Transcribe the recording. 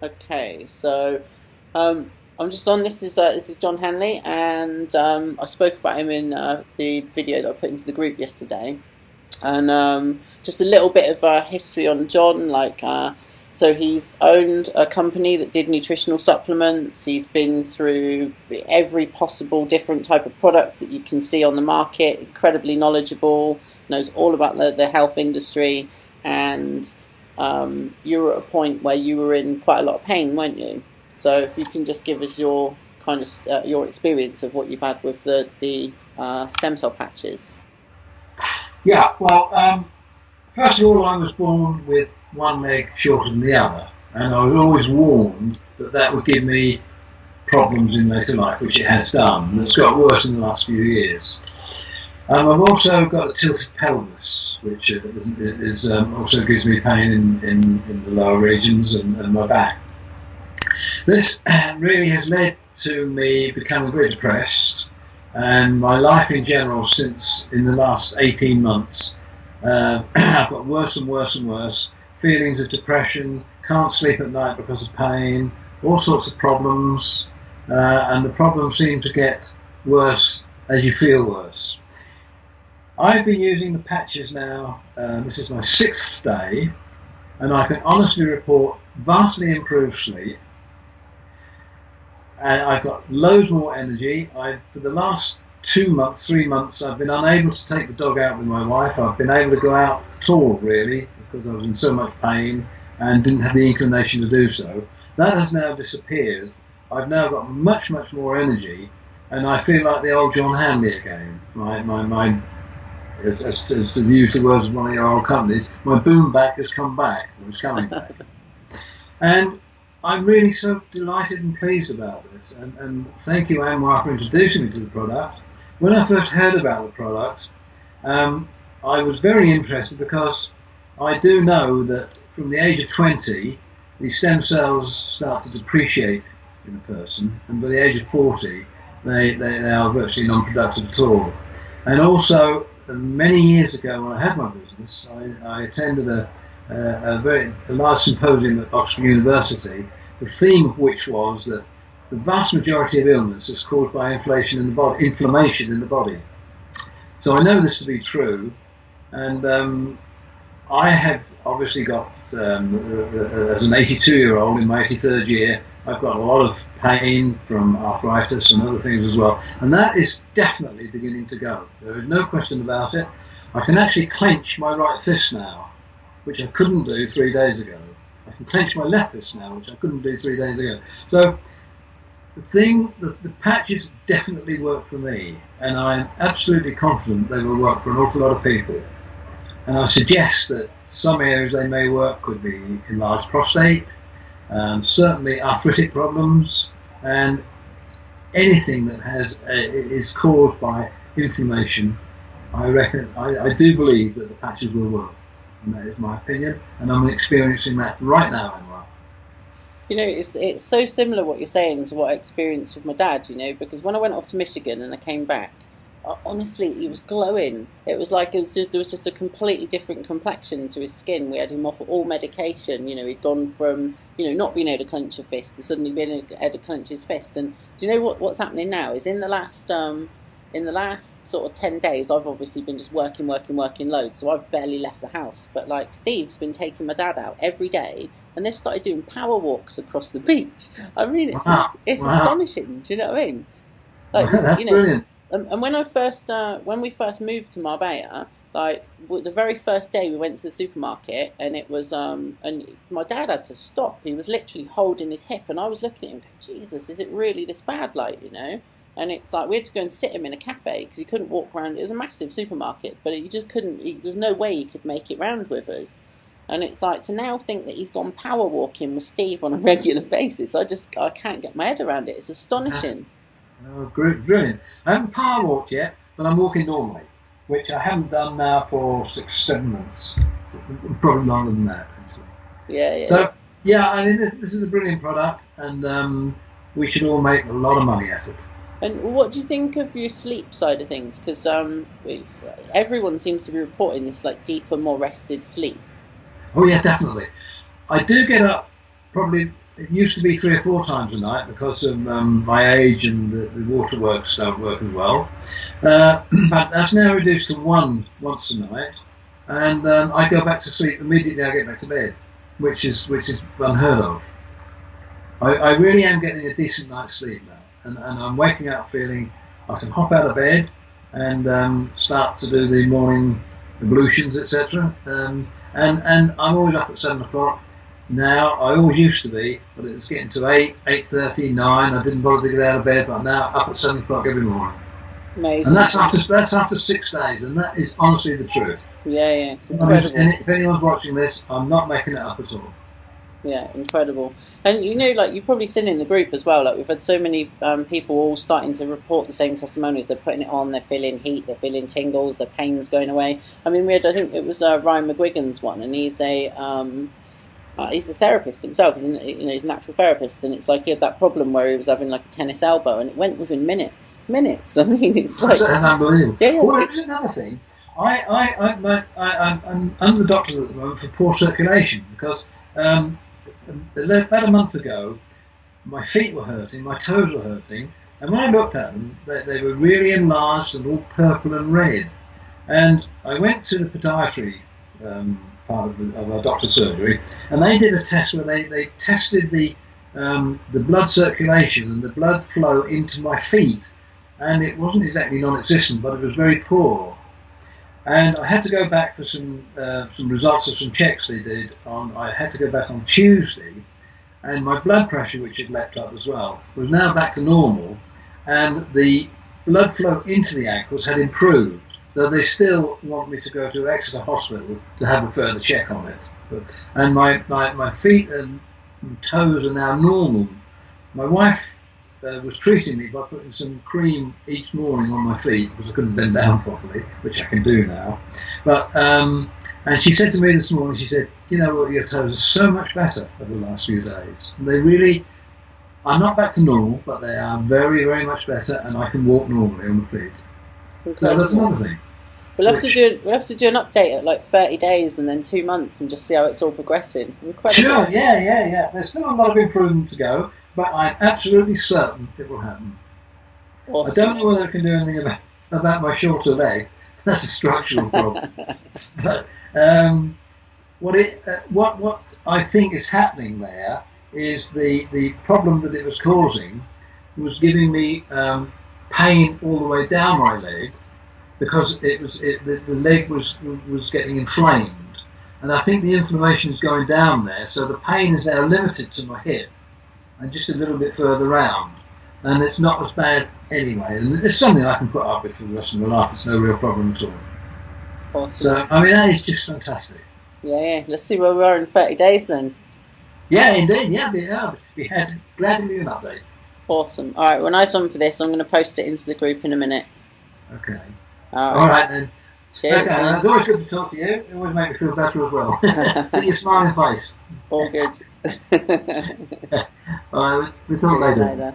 Okay, so I'm just on. This is John Hanley, and I spoke about him in the video that I put into the group yesterday, and just a little bit of history on John. So he's owned a company that did nutritional supplements. He's been through every possible different type of product that you can see on the market. Incredibly knowledgeable, knows all about the health industry, and you were at a point where you were in quite a lot of pain, weren't you? So if you can just give us your kind of your experience of what you've had with the stem cell patches. Yeah, well, first of all, I was born with one leg shorter than the other, and I was always warned that that would give me problems in later life, which it has done, and it's got worse in the last few years. I've also got a tilted pelvis, which also gives me pain in the lower regions and my back. This really has led to me becoming very depressed, and my life in general since in the last 18 months, I've got worse and worse and worse. Feelings of depression, can't sleep at night because of pain, all sorts of problems, and the problems seem to get worse as you feel worse. I've been using the patches now, this is my 6th day, and I can honestly report vastly improved sleep. And I've got loads more energy. For the last 2 months, 3 months, I've been unable to take the dog out with my wife. I've been able to go out at all, really, because I was in so much pain and didn't have the inclination to do so. That has now disappeared. I've now got much, much more energy, and I feel like the old John Hanley again. As to use the words of one of your old companies, my boom back has come back, or is coming back. And I'm really so delighted and pleased about this, and thank you, Anwar, for introducing me to the product. When I first heard about the product, I was very interested because I do know that from the age of 20, the stem cells start to depreciate in a person, and by the age of 40, they are virtually non-productive at all. And also, many years ago when I had my business, I attended a very large symposium at Oxford University, the theme of which was that the vast majority of illness is caused by inflammation in the body. So I know this to be true, and I have obviously got, as an 82-year-old in my 83rd year, I've got a lot of pain from arthritis and other things as well, and that is definitely beginning to go. There is no question about it. I can actually clench my right fist now, which I couldn't do 3 days ago. I can clench my left fist now, which I couldn't do 3 days ago. So the patches definitely work for me, and I'm absolutely confident they will work for an awful lot of people. And I suggest that some areas they may work could be enlarged prostate, certainly arthritic problems, and anything that is caused by inflammation. I do believe that the patches will work, and that is my opinion, and I'm experiencing that right now, Anwar. You know, it's so similar what you're saying to what I experienced with my dad, you know, because when I went off to Michigan and I came back, honestly, he was glowing. It was like there was just a completely different complexion to his skin. We had him off all medication. You know, he'd gone from, you know, not being able to clench a fist to suddenly being able to clench his fist. And do you know what's happening now? Is in the last sort of 10 days, I've obviously been just working loads, so I've barely left the house. But like Steve's been taking my dad out every day, and they've started doing power walks across the beach. I mean, it's astonishing. Do you know what I mean? Like, that's brilliant. And when we first moved to Marbella, like the very first day we went to the supermarket, and it was and my dad had to stop. He was literally holding his hip, and I was looking at him, going, Jesus, is it really this bad? Like, you know. And it's like we had to go and sit him in a cafe because he couldn't walk around. It was a massive supermarket, but he just couldn't. There was no way he could make it round with us. And it's like to now think that he's gone power walking with Steve on a regular basis. I can't get my head around it. It's astonishing. Oh, brilliant. I haven't power walked yet, but I'm walking normally, which I haven't done now for 6-7 months. Probably longer than that, actually. Yeah. So, yeah, I mean, this is a brilliant product, and we should all make a lot of money at it. And what do you think of your sleep side of things? Because everyone seems to be reporting this like deeper, more rested sleep. Oh yeah, definitely. I do get up probably it used to be 3 or 4 times a night because of my age and the waterworks don't work as well. But that's now reduced to once a night, and I go back to sleep immediately I get back to bed, which is unheard of. I really am getting a decent night's sleep now, and I'm waking up feeling I can hop out of bed and start to do the morning ablutions, etc. And I'm always up at 7 o'clock. Now, I always used to be, but it was getting to 8:30, 9. I didn't bother to get out of bed, but I'm now up at 7 o'clock every morning. Amazing. And that's after 6 days, and that is honestly the truth. Yeah. Incredible. And if anyone's watching this, I'm not making it up at all. Yeah, incredible. And like you've probably seen in the group as well, like we've had so many people all starting to report the same testimonials. They're putting it on, they're feeling heat, they're feeling tingles, their pain's going away. I mean, I think it was Ryan McGuigan's one, and he's a therapist himself. He's he's a natural therapist, and it's like he had that problem where he was having like a tennis elbow, and it went within minutes. I mean, it's like that's unbelievable. Yeah. Well, there's another thing. I'm under the doctors at the moment for poor circulation because about a month ago, my feet were hurting, my toes were hurting, and when I looked at them, they were really enlarged and all purple and red. And I went to the podiatry part of our doctor's surgery, and they did a test where they tested the blood circulation and the blood flow into my feet, and it wasn't exactly non-existent, but it was very poor. And I had to go back for some results of some checks they did I had to go back on Tuesday, and my blood pressure, which had leapt up as well, was now back to normal, and the blood flow into the ankles had improved, though they still want me to go to Exeter Hospital to have a further check on it. And my feet and toes are now normal. My wife was treating me by putting some cream each morning on my feet because I couldn't bend down properly, which I can do now. But and she said to me this morning, she said, "You know what, your toes are so much better over the last few days. And they really are not back to normal, but they are very, very much better, and I can walk normally on the feet." So that's another thing. We'll have to do an update at like 30 days and then 2 months and just see how it's all progressing. Incredible. Sure, yeah. There's still a lot of improvement to go, but I'm absolutely certain it will happen. Awesome. I don't know whether I can do anything about my shorter leg. That's a structural problem. But what I think is happening there is the problem that it was causing was giving me pain all the way down my leg, because the leg was getting inflamed, and I think the inflammation is going down there, so the pain is now limited to my hip and just a little bit further round, and it's not as bad anyway, and it's something I can put up with for the rest of my life. It's no real problem at all. Awesome. So I mean, that is just fantastic. Yeah. Let's see where we are in 30 days then. Yeah, indeed. Yeah, be glad to give you an update. Awesome. All right, well, nice one for this. I'm going to post it into the group in a minute. Okay. All right then. Cheers. Okay, it's always good to talk to you. It always makes me feel better as well. See your smiling face. All good. All right, we'll talk later.